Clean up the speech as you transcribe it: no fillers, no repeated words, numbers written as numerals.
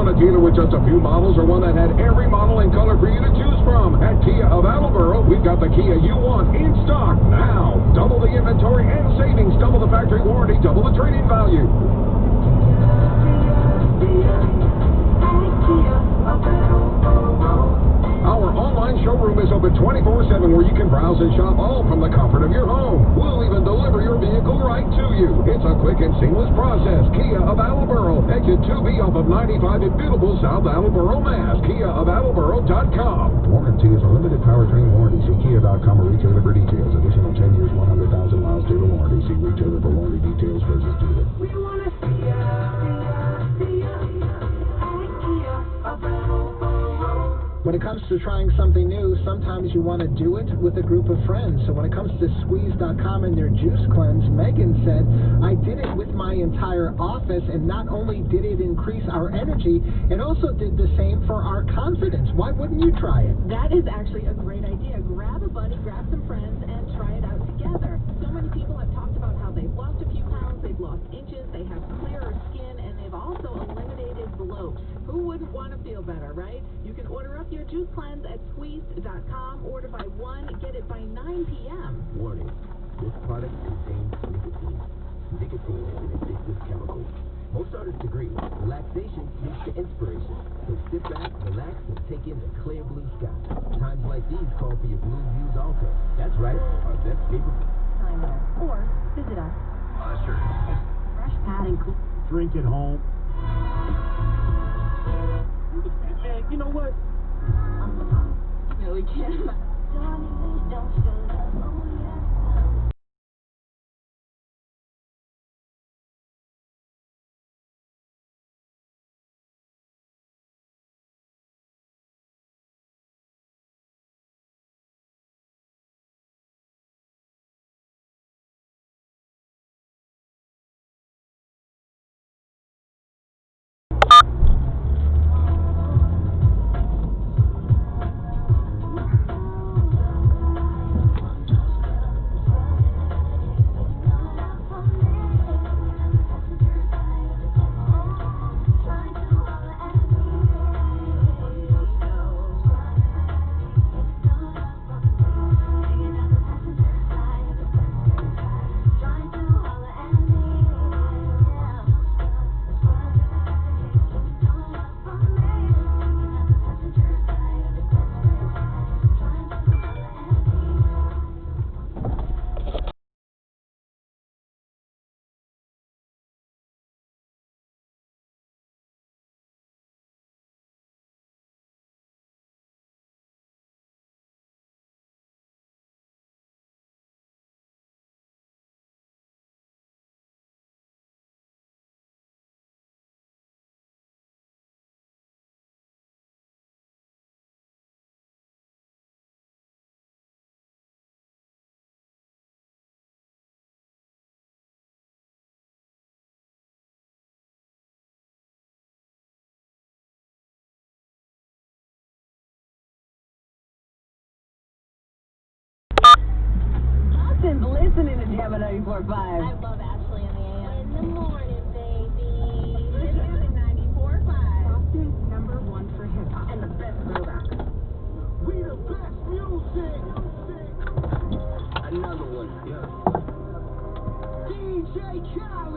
want a dealer with just a few models or one that had every model and color for you to choose from? At Kia of Attleboro, we've got the Kia you want in stock now. Double the inventory and savings, double the factory warranty, double the trade-in value. Our online showroom is open 24/7 where you can browse and shop all from the comfort of your home. We'll even deliver your vehicle right to you. It's a quick and seamless process. Kia of Attleboro, exit 2B off of 95 in beautiful South Attleboro, Mass. KiaofAttleboro.com. Warranty is a limited powertrain warranty. See Kia.com or retailer for details. Additional 10 years, 100,000 miles dealer warranty. See retailer for warranty details versus dealer. We want to see ya. When it comes to trying something new, sometimes you want to do it with a group of friends. So when it comes to Squeeze.com and their juice cleanse, Megan said, I did it with my entire office, and not only did it increase our energy, it also did the same for our confidence. Why wouldn't you try it? That is actually a great idea. Grab a buddy, grab some friends, and try it out together. So many people have talked about how they've lost a few pounds, they've lost inches, they have clearer skin, and they've also eliminated bloat. Who wouldn't want to feel better, right? You can order up your juice cleanse at Squeeze.com. Order by 1, get it by 9 p.m. Warning, this product contains nicotine. Nicotine is an addictive chemical. Most artists agree, relaxation leads to inspiration. So sit back, relax, and take in the clear blue sky. Times like these call for your Blue Views also. That's right, our best paper. Time there. Or visit us. Sure. Fresh padding. Drink at home. And you know what? You really can. Listening to Jam 94.5. I love Ashley in the AM. In the morning, baby. Listening to 94.5. Boston's #1 for hip hop. And the best throwback. We the best music. Another one, yeah. DJ Khaled.